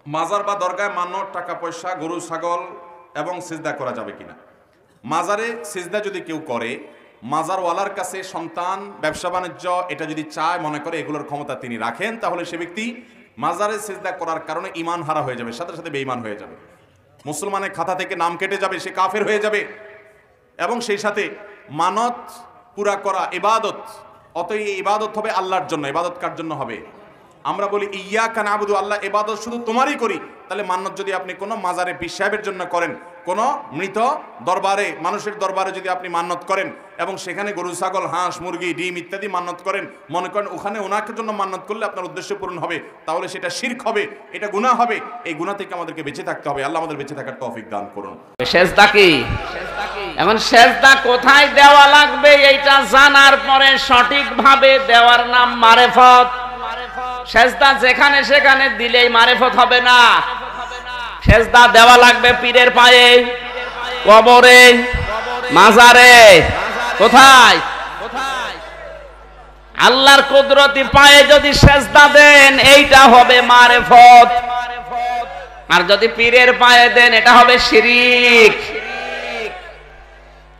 মাজার বা দরগায় মানত, টাকা পয়সা, গরু ছাগল এবং সিজদা করা যাবে কিনা? মাজারে সিজদা যদি কেউ করে, মাজারওয়ালার কাছে সন্তান, ব্যবসা বাণিজ্য এটা যদি চায়, মনে করে এগুলোর ক্ষমতা তিনি রাখেন, তাহলে সে ব্যক্তি মাজারে সিজদা করার কারণে ঈমান হারা হয়ে যাবে, সাথে সাথে বেঈমান হয়ে যাবে, মুসলমানের খাতা থেকে নাম কেটে যাবে, সে কাফের হয়ে যাবে। এবং সেই সাথে মানত পুরা করা ইবাদত, অতএব এই ইবাদত হবে আল্লাহর জন্য। ইবাদত কার জন্য হবে? আমরা বলি ইয়্যাকা না'বুদু, আল্লাহ ইবাদত শুধু তোমারই করি। তাহলে মান্নত যদি আপনি কোনো মাজারে পীর সাহেবের জন্য করেন, কোনো মৃত দরবারে, মানুষের দরবারে যদি আপনি মান্নত করেন এবং সেখানে গরু ছাগল হাঁস মুরগি ডিম ইত্যাদি মান্নত করেন, মনে করেন ওখানে ওনাকে জন্য মান্নত করলে আপনার উদ্দেশ্য পূরণ হবে, তাহলে সেটা শিরক হবে, এটা গুনাহ হবে। এই গুনাহ থেকে আমাদেরকে বেঁচে থাকতে হবে। আল্লাহ আমাদের বেঁচে থাকার তৌফিক দান করুন। সেজদা কি? এখন সেজদা কোথায় দেওয়া লাগবে এইটা জানার পরে সঠিকভাবে দেওয়ার নাম মারেফত। সেজদা যেখানে সেখানে দিলেই মারেফত হবে না। সেজদা দেওয়া লাগবে পীরের পায়ে, কবরে, মাজারে। কোথায়? আল্লাহর কুদরতি পায়ে যদি সেজদা দেন, এইটা হবে মারেফত। আর যদি পীরের পায়ে দেন, এটা হবে শিরিক।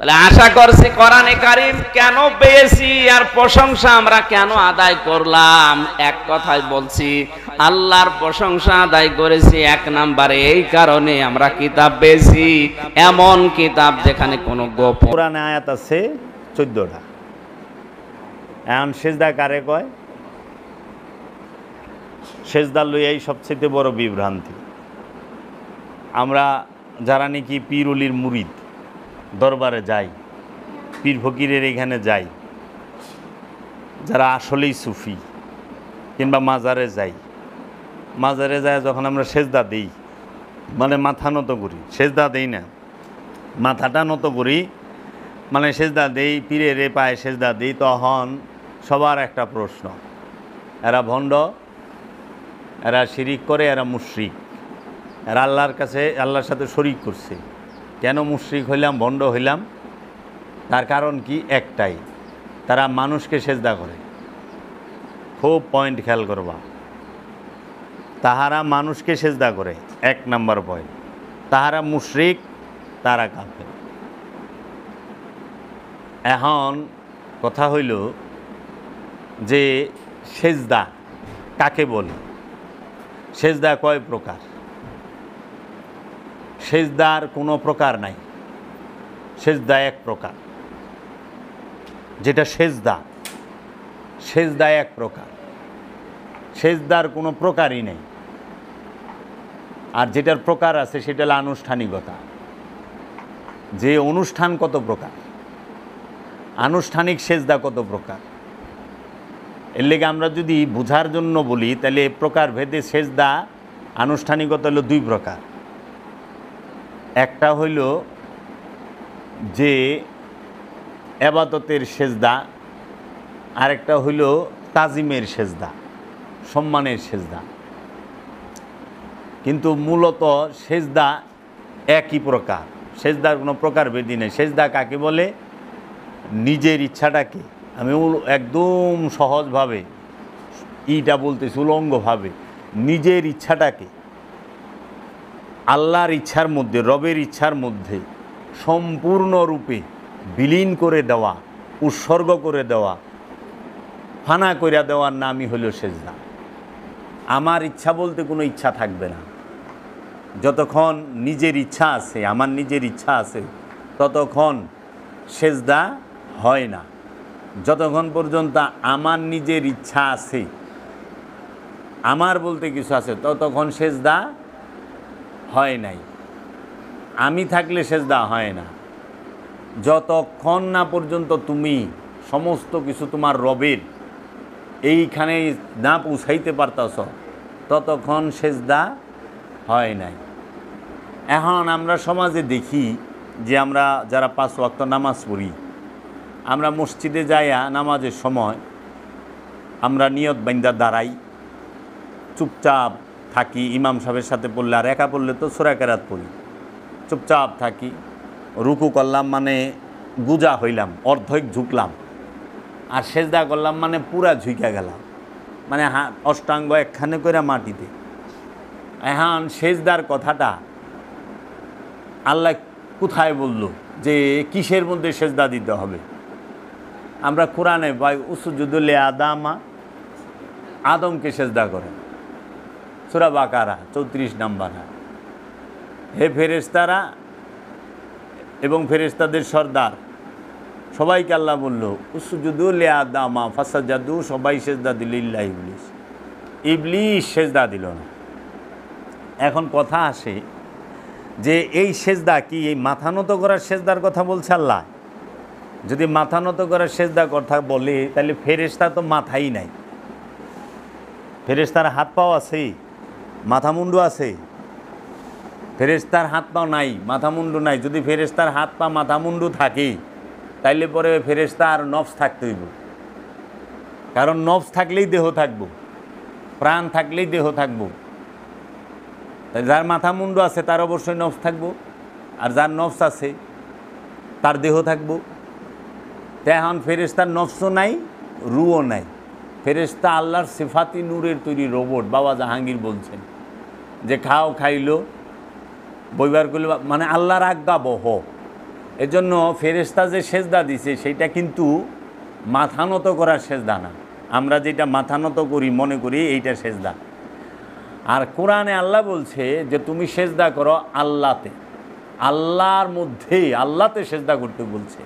তাহলে আশা করছি কোরআনে কারীম কেন পেয়েছি আর প্রশংসা আমরা কেন আদায় করলাম? এক কথায় বলছি, আল্লাহর প্রশংসা আদায় করেছি এক নম্বরে এই কারণে আমরা কিতাব পেয়েছি, এমন কিতাব যেখানে কোনো গোপন। কোরআনে আয়াত আছে 14টা। এখন সেজদা কারে কয়? সেজদা লইয়াই সবচেয়ে বড় বিভ্রান্তি। আমরা যারা নাকি পীর ওলির মুরিদ, দরবারে যাই, পীর ফকিরের এখানে যাই, যারা আসলেই সুফি, কিংবা মাজারে যাই, মাজারে যায় যখন আমরা সেজদা দিই, মানে মাথা নত করি, সেজদা দেই না, মাথাটা নত করি, মানে সেজদা দেই, পীরের পায়ে সেজদা দিই, তখন সবার একটা প্রশ্ন, এরা ভণ্ড, এরা শিরিক করে, এরা মুশরিক, এরা আল্লাহর কাছে আল্লাহর সাথে শরিক করছে। কেন মুশরিক হইলাম, ভণ্ড হইলাম? তার কারণ কি? একটাই, তারা মানুষকে সেজদা করে। খুব পয়েন্ট খেয়াল করবা, তাহারা মানুষকে সেজদা করে, এক নাম্বার পয়েন্ট। তাহারা মুশরিক, তারা কাফের। এখন কথা হইল যে সেজদা কাকে বলে? সেজদা কয় প্রকার? সেজদার কোনো প্রকার নাই, সেজদা এক প্রকার। যেটা সেজদা, সেজদা এক প্রকার, সেজদার কোনো প্রকারই নেই। আর যেটার প্রকার আছে সেটা হলো আনুষ্ঠানিকতা। যে অনুষ্ঠান কত প্রকার, আনুষ্ঠানিক সেজদা কত প্রকার। এর লেগে আমরা যদি বুঝার জন্য বলি, তাহলে প্রকার ভেদে সেজদা আনুষ্ঠানিকতা হলো দুই প্রকার। একটা হইল যে ইবাদতের সেজদা, আরেকটা হইল তাজিমের সেজদা, সম্মানের সেজদা। কিন্তু মূলত সেজদা একই প্রকার, সেজদার কোনো প্রকার ভেদি নেই। সেজদা কাকে বলে? নিজের ইচ্ছাটাকে, আমি একদম সহজভাবে ইটা বলতেছি, উলঙ্গভাবে নিজের ইচ্ছাটাকে আল্লাহর ইচ্ছার মধ্যে, রবের ইচ্ছার মধ্যে সম্পূর্ণরূপে বিলীন করে দেওয়া, উৎসর্গ করে দেওয়া, ফানা করে দেওয়ার নামই হলো সেজদা। আমার ইচ্ছা বলতে কোনো ইচ্ছা থাকবে না। যতক্ষণ নিজের ইচ্ছা আছে, আমার নিজের ইচ্ছা আছে, ততক্ষণ সেজদা হয় না। যতক্ষণ পর্যন্ত আমার নিজের ইচ্ছা আছে, আমার বলতে কিছু আছে, ততক্ষণ সেজদা হয় নাই। আমি থাকলে সেজদা হয় না। যতক্ষণ না পর্যন্ত তুমি সমস্ত কিছু তোমার রবের এইখানে না পৌঁছাইতে পারতাছ, ততক্ষণ সেজদা হয় নাই। এখন আমরা সমাজে দেখি যে আমরা যারা 5 ওয়াক্ত নামাজ পড়ি, আমরা মসজিদে যাইয়া নামাজের সময় আমরা নিয়ত বাইন্দা দাঁড়াই, চুপচাপ থাকি। ইমাম সাহেবের সাথে পড়লে, আর একা পড়লে তো সূরা কেরাত পড়ি, চুপচাপ থাকি। রুকু করলাম মানে গুজা হইলাম, অর্ধেক ঝুঁকলাম, আর সেজদা করলাম মানে পুরা ঝুঁকা গেলাম, মানে অষ্টাঙ্গ একখানে করে মাটিতে। এখন সেজদার কথাটা আল্লাহ কোথায় বলল যে কিসের মধ্যে সেজদা দিতে হবে? আমরা কোরআনে পাই উসজুদু লিআদামা, আদমকে সেজদা করেন, সূরা বাকারা 34 নম্বর। হে ফেরেশতারা এবং ফেরেশতাদের সর্দার সবাইকে আল্লাহ বলল উসজুদু লিআদামা ফাসাজাদু, সবাই সেজদা দিল ইল্লা ইবলিস। ইবলিস সেজদা দিল না। এখন কথা আসে যে এই সেজদা কি এই মাথা নত করার সেজদার কথা বলছে আল্লাহ? যদি মাথা নত করার সেজদা কথা বলে তাহলে ফেরেশতা তো মাথাই নাই। ফেরেশতার হাত পাও আছে, মাথা মুন্ডু আছে? ফেরেশতার হাত পাও নাই, মাথা মুন্ডু নাই। যদি ফেরেশতার হাত পা মাথা মুন্ডু থাকে তাইলে পরে ফেরেশতা আর নফস থাকতে হইব। কারণ নফস থাকলেই দেহ থাকবো, প্রাণ থাকলেই দেহ থাকবো। যার মাথা মুন্ডু আছে তার অবশ্যই নফস থাকবো, আর যার নফস আছে তার দেহ থাকবো। এখন ফেরেশতার নফসও নাই, রুও নাই। ফেরেশতা আল্লাহর সিফাতি নূরের তৈরি রোবট। বাবা জাহাঙ্গীর বলছেন যে খাও খাইলো বইবার করল, মানে আল্লাহর আজ্ঞা বহ। এজন্য ফেরেশতা যে সেজদা দিছে সেইটা কিন্তু মাথা নত করার সেজদা না। আমরা যেটা মাথা নত করি মনে করি এইটা সেজদা। আর কোরআনে আল্লাহ বলছে যে তুমি সেজদা করো আল্লাহতে, আল্লাহর মধ্যেই আল্লাহতে সেজদা করতে বলছে।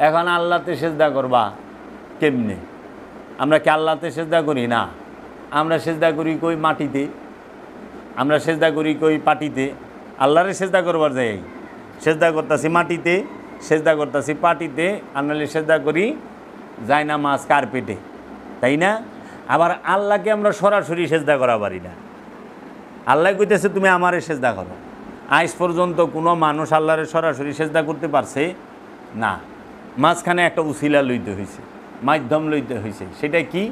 এখন আল্লাহতে সেজদা করবা কেমনে? আমরা কি আল্লাহতে সেজদা করি? না, আমরা সেজদা করি কই মাটিতে, আমরা সেজদা করি কই পাটিতে। আল্লাহরে সেজদা করবার যাই সেজদা করতেছি মাটিতে, সেজদা করতেছি পাটিতে, আর নাহলে সেজদা করি যাই না মাছ কার্পেটে, তাই না? আবার আল্লাহকে আমরা সরাসরি সেজদা করা পারি না। আল্লাহ কইতেছে তুমি আমারে সেজদা করো। আজ পর্যন্ত কোনো মানুষ আল্লাহরে সরাসরি সেজদা করতে পারছে না। মাঝখানে একটা উসিলা লইতে হয়েছে, মাধ্যম লইতে হয়েছে। সেটা কি?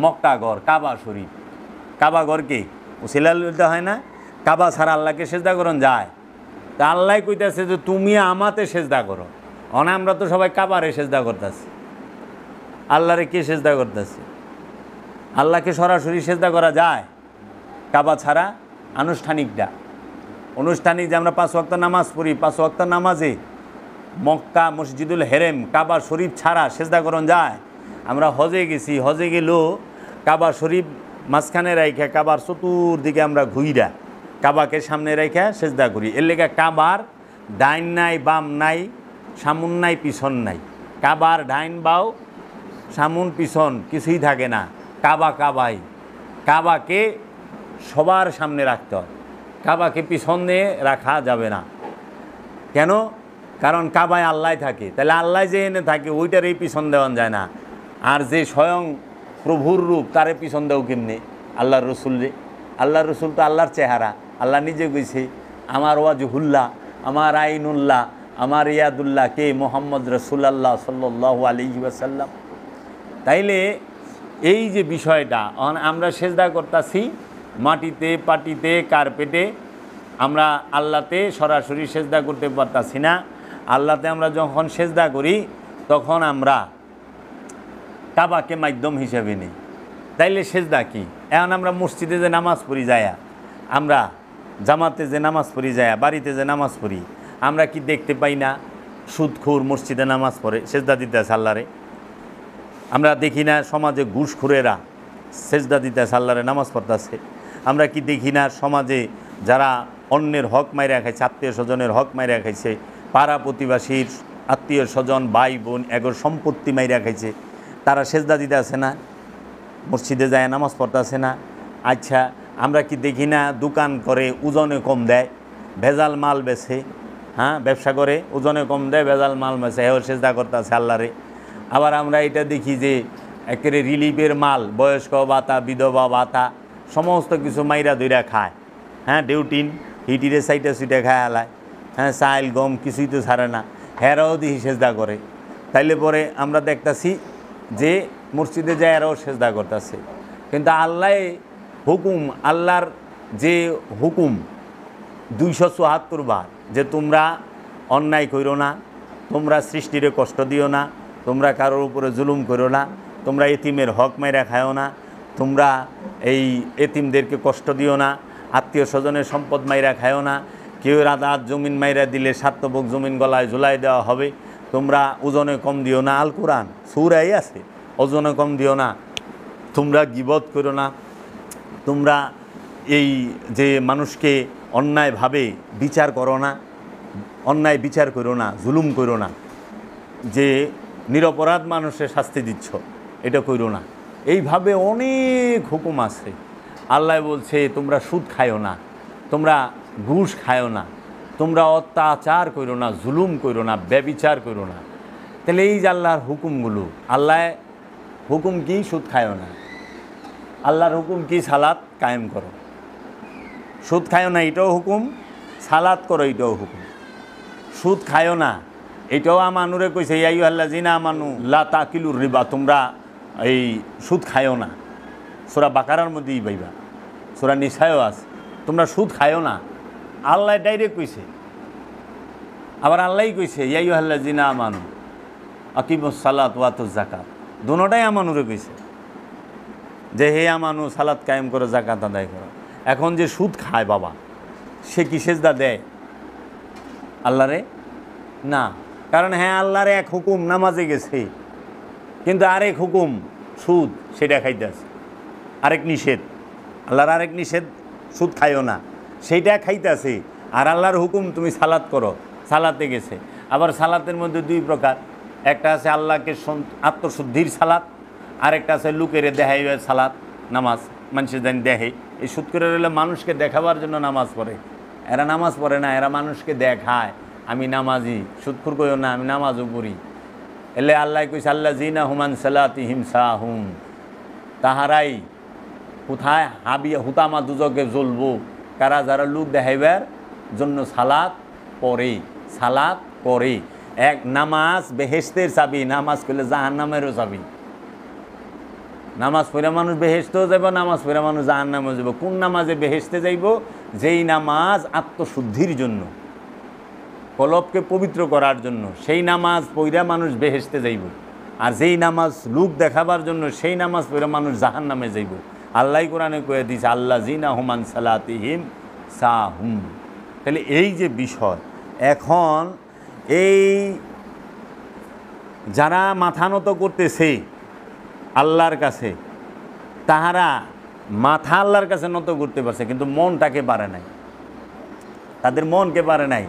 মক্কা ঘর, কাবা শরীফ। কাবা ঘরকে উসিলা লইতে হয় না? কাবা ছাড়া আল্লাহকে সেজদা করন যায়? তা আল্লাহ কইতেছে যে তুমি আমাতে সেজদা করো। অনে আমরা তো সবাই কাবারে সেজদা করতেছি, আল্লাহরে কে সেজদা করতেছে? আল্লাহকে সরাসরি সেজদা করা যায় কাবা ছাড়া? আনুষ্ঠানিকটা অনুষ্ঠানিক যে আমরা 5 ওয়াক্ত নামাজ পড়ি, 5 ওয়াক্ত নামাজে মক্কা মসজিদুল হেরেম কাবা শরীফ ছাড়া সেজদা করন যায়? আমরা হজে গেছি, হজে গেলেও কাবা শরীফ মাঝখানে রাইখা কাবার চতুর্দিকে আমরা ঘুইরা কাবাকে সামনে রাইখা সেজদা করি। এর লেগে কাবার ডাইন নাই বাম নাই, সামুন নাই পিছন নাই। কাবার ডাইন বাও সামুন পিছন কিছুই থাকে না। কাবা কাবাই। কাবাকে সবার সামনে রাখতে হয়, কাবাকে পিছনে রাখা যাবে না। কেন? কারণ কাবায় আল্লাহ থাকে, তাহলে আল্লাহ যে এনে থাকে ওইটারই পিছন দেওয়া যায় না। আর যে স্বয়ং প্রভুর রূপ তারে পিছন দেও কেমনে? আল্লাহর রসুল রে। আল্লাহর রসুল তো আল্লাহর চেহারা। আল্লাহ নিজে কইছে আমার ওয়াজহুল্লাহ, আমার আইনুল্লাহ, আমার ইয়াদুল্লাহ কে? মোহাম্মদ রসুল্লাহ সাল্লাল্লাহু আলাইহি ওয়াসাল্লাম। তাইলে এই যে বিষয়টা আমরা সেজদা করতেছি মাটিতে পাটিতে কার্পেটে, আমরা আল্লাহতে সরাসরি সেজদা করতে পারতাছি না। আল্লাহতে আমরা যখন সেজদা করি তখন আমরা কাবাকে মাধ্যম হিসেবে নিই। তাইলে সেজদা কি? এখন আমরা মসজিদে যে নামাজ পড়ি যায়া, আমরা জামাতে যে নামাজ পড়ি যায়া, বাড়িতে যে নামাজ পড়ি, আমরা কি দেখতে পাই না সুদখোর মসজিদে নামাজ পড়ে সেজদা দিতে আছে আল্লাহরে? আমরা দেখি না সমাজে ঘুষখোরেরা সেজদা দিতে আছে আল্লাহরে, নামাজ পড়তেছে? আমরা কি দেখি না সমাজে যারা অন্যের হক মাইরা খাইছে, আত্মীয় স্বজনের হক মাইরা খাইছে, পাড়া প্রতিবাসীর আত্মীয় স্বজন ভাই বোন এগোর সম্পত্তি মাইরা খাইছে, তারা সেজদা দিতে আছে না? মসজিদে যায় নামাজ পড়তেছে না? আচ্ছা, আমরা কি দেখি না দোকান করে ওজনে কম দেয়, ভেজাল মাল বেছে, হ্যাঁ ব্যবসা করে ওজনে কম দেয়, ভেজাল মাল বেছে, হেও সেজদা করতেছে আল্লাহরে। আবার আমরা এটা দেখি যে একেবারে রিলিফের মাল, বয়স্ক ভাতা, বিধবা ভাতা, সমস্ত কিছু মাইরা দইরা খায়, হ্যাঁ ডিউটিন হিটিরে সাইটা সুইটা খায় আলায়, হ্যাঁ চাইল গম কিছুই তো ছাড়ে না, হেরাও দিহি সেজদা করে। তাইলে পরে আমরা দেখতেছি যে মসজিদে যায় এরাও সেজদা করতেছে। কিন্তু আল্লাহ হুকুম, আল্লাহর যে হুকুম 274 বার যে তোমরা অন্যায় করো না, তোমরা সৃষ্টিরে কষ্ট দিও না, তোমরা কারোর উপরে জুলুম করো না, তোমরা এতিমের হক মাইরা খায়ও না, তোমরা এই এতিমদেরকে কষ্ট দিও না, আত্মীয় স্বজনের সম্পদ মাইরা খায়ও না, কেউ রাত জমিন মাইরা দিলে সাতবক জমিন গলায় ঝুলাই দেওয়া হবে, তোমরা ওজনে কম দিও না, আল কোরআন সূরায় আছে, ওজনে কম দিও না, তোমরা গীবত করো না, তোমরা এই যে মানুষকে অন্যায়ভাবে বিচার করো না, অন্যায় বিচার করো না, জুলুম করো না, যে নিরপরাধ মানুষের শাস্তি দিচ্ছ এটা করো না। এইভাবে অনেক হুকুম আছে। আল্লাহ বলছে তোমরা সুদ খায়ও না, তোমরা ঘুষ খায়ও না, তোমরা অত্যাচার করো না, জুলুম করো না, ব্যভিচার করো না। তাহলে এই যে আল্লাহর হুকুমগুলো, আল্লাহ হুকুম কি সুদ খায়ও না, আল্লাহর হুকুম কি সালাত কায়েম করো। সুদ খায়ও না এটাও হুকুম, সালাত করো এটাও হুকুম। সুদ খায়ও না এটাও আমানুরে কইছে ইয়া আইয়ুহাল্লাযিনা আমানু লা তাকিলুর রিবা, তোমরা এই সুদ খায়ও না। সূরা বাকারার মধ্যেই পাইবা, সূরা নিসায়ও আছে, তোমরা সুদ খায়ও না। আল্লাহ ডাইরেক্ট কইছে। আবার আল্লাহই কইছে ইয়া আইয়ুহাল্লাযিনা আমানু আকিমুস সালাত ওয়া আতুজ যাকাত, দুটোটাই আমানুরে কইছে যে হে আমানু সালাত কায়েম করো, যাকাত আদায় করো। এখন যে সুদ খায় বাবা, সে কি সেজদা দেয় আল্লাহরে? না। কারণ হ্যাঁ আল্লাহর এক হুকুম নামাজে গেছে, কিন্তু আরেক হুকুম সুদ, সেটা খাইতে আছে, আরেক নিষেধ, আল্লাহর আরেক নিষেধ সুদ খাইও না, সেইটা খাইতে আছে। আর আল্লাহর হুকুম তুমি সালাত করো, সালাতে গেছে। আবার সালাতের মধ্যে দুই প্রকার, একটা আছে আল্লাহকে আত্মশুদ্ধির সালাত, আরেকটা আছে লুকের দেখাইবে সালাত, নামাজ মানুষের জানি দেখে। এই সুদ করে রইলে মানুষকে দেখাবার জন্য নামাজ পড়ে, এরা নামাজ পড়ে না, এরা মানুষকে দেখায় আমি নামাজি। সুদখুর কইও না আমি নামাজও পড়ি। এলে আল্লাহ কইছে আল্লাযিনা হুমান সালাতিহিম সাহুম, তাহারাই কোথায় হাবিয়া হুতামা দুজকে জ্বলবো, কারা যারা লোক দেখাইবার জন্য সালাত পড়ে, সালাত পড়ে। এক নামাজ বেহেশতের চাবি, নামাজ করলে জাহান্নামেরও চাবি। নামাজ পড়ে মানুষ বেহেশতেও যাব, নামাজ পড়ে মানুষ জাহান্নামেও যাব। কোন নামাজে বেহেশতে যাইব? যেই নামাজ আত্মশুদ্ধির জন্য, কলবকে পবিত্র করার জন্য, সেই নামাজ পড়া মানুষ বেহেশতে যাইব। আর যেই নামাজ লোক দেখাবার জন্য, সেই নামাজ পড়া মানুষ জাহান্নামে যাইব। আল্লাহ কোরআনে কয়ে দিয়েছে আল্লাযিনা হুমান সালাতিহিম সাহুম। তাহলে এই যে বিষয়, এখন এই যারা মাথা নত করতেছে আল্লাহর কাছে, তাহারা মাথা আল্লাহর কাছে নত করতে পারছে, কিন্তু মনটাকে পারে নাই, তাদের মনকে পারে নাই,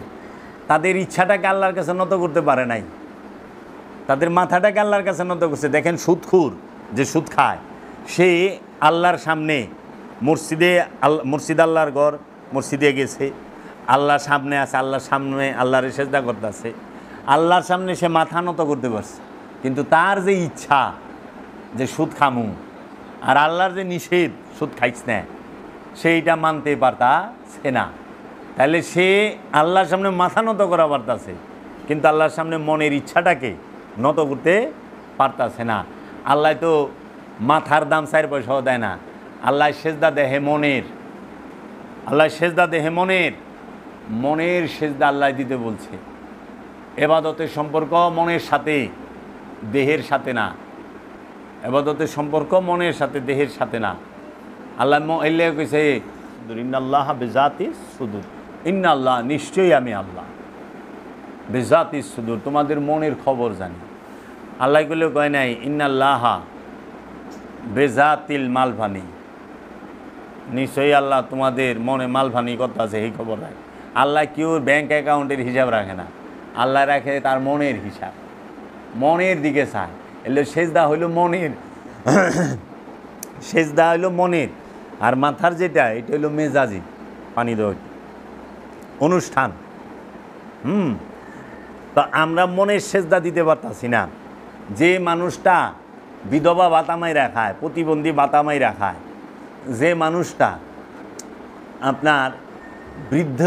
তাদের ইচ্ছাটাকে আল্লাহর কাছে নত করতে পারে নাই, তাদের মাথাটাকে আল্লাহর কাছে নত করছে। দেখেন সুদখুর যে সুদ খায়, সে আল্লাহর সামনে মসজিদ আল্লাহর ঘর, মসজিদে গেছে, আল্লাহর সামনে আছে, আল্লাহর সামনে আল্লাহর সেজদা করতেছে, আল্লাহর সামনে সে মাথা নত করতে পারছে, কিন্তু তার যে ইচ্ছা যে সুদ খামু আর আল্লাহর যে নিষেধ সুদ খাইছ না, সেইটা মানতে পারতাছে না। তাহলে সে আল্লাহর সামনে মাথা নত করা পারতাছে, কিন্তু আল্লাহর সামনে মনের ইচ্ছাটাকে নত করতে পারতাছে না। আল্লাহ তো মাথার দাম 4 পয়সাও দেয় না, আল্লাহ সেজদা দেহে মনের, আল্লাহ সেজদা দেহে মনের, মনের সেজদা আল্লাহ দিতে বলছে। এবাদতের সম্পর্ক মনের সাথে, দেহের সাথে না। এবাদতের সম্পর্ক মনের সাথে, দেহের সাথে না। আল্লাহ এলে কইছে ইন্নাল্লাহ বিজাতিস সুদূর, ইন্নাল্লাহ নিশ্চয়ই আমি আল্লাহ বিজাতিস সুদূর, তোমাদের মনের খবর জানি। আল্লাহ কইলেও কয় নাই ইন্নাল্লাহ বেজাতিল মালভানি, নিশ্চয়ই আল্লাহ তোমাদের মনে মালভানি কথা আছে এই খবর রাখে। আল্লাহ কেউ ব্যাংক অ্যাকাউন্টের হিসাব রাখে না, আল্লাহ রাখে তার মনের হিসাব, মনের দিকে চায়। এলে সেজদা হইল মনের, সেজদা হইল মনের, আর মাথার যেটা এটা হইল মেজাজি, পানি দেওয়া অনুষ্ঠান। তো আমরা মনের সেজদা দিতে পারতাছি না। যে মানুষটা বিধবা ভাতামাই রাখায়, প্রতিবন্ধী ভাতামাই রাখায়, যে মানুষটা আপনার বৃদ্ধ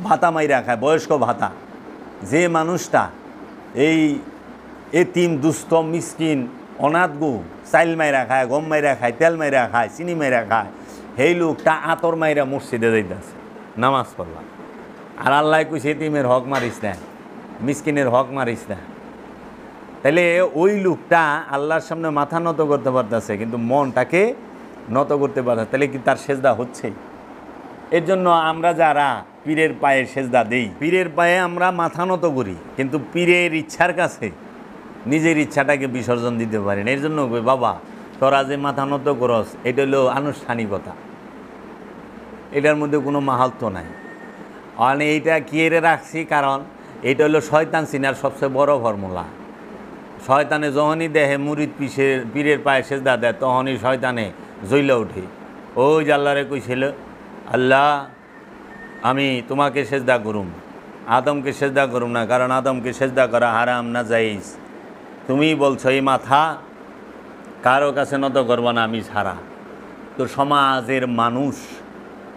ভাতামাই রাখায়, বয়স্ক ভাতা, যে মানুষটা এই এতিম দুস্থ মিসকিন অনাথগু চাইল মাইরা খায়, গম মাইরা খায়, তেল মাইরা খায়, চিনি মাইরা খায়, সেই লোকটা আতর মাইরা মসজিদে যাইতেছে নামাজ পড়লাম। আর আল্লাহ কইছে এতিমের হক মারিস না, মিসকিনের হক মারিস না। তাহলে ওই লোকটা আল্লাহর সামনে মাথা নত করতে পারতেছে, কিন্তু মনটাকে নত করতে পারছে। তাহলে কি তার সেজদা হচ্ছে? এর জন্য আমরা যারা পীরের পায়ে সেজদা দেই, পীরের পায়ে আমরা মাথা নত করি, কিন্তু পীরের ইচ্ছার কাছে নিজের ইচ্ছাটাকে বিসর্জন দিতে পারি না। এর জন্য কই বাবা তোরা যে মাথা নত করস এটা হলো আনুষ্ঠানিকতা, এটার মধ্যে কোনো মাহাত্ম নাই। আর এইটা কি এর রাখছি কারণ এটা হলো শয়তান চিনার সবচেয়ে বড় ফর্মুলা। শয়তানে যখনই দেহে মুরিদ পীরের পায়ে সেজদা দেয় তখনই শয়তানে জ্বলে ওঠে। ওই যে আল্লাহরে কইছিল আল্লাহ আমি তোমাকে সেজদা করুম, আদমকে সেজদা করুম না, কারণ আদমকে সেজদা করা হারাম না জায়েজ। তুমি বলছো এই মাথা কারো কাছে নত করবো না আমি ছাড়া। তো সমাজের মানুষ,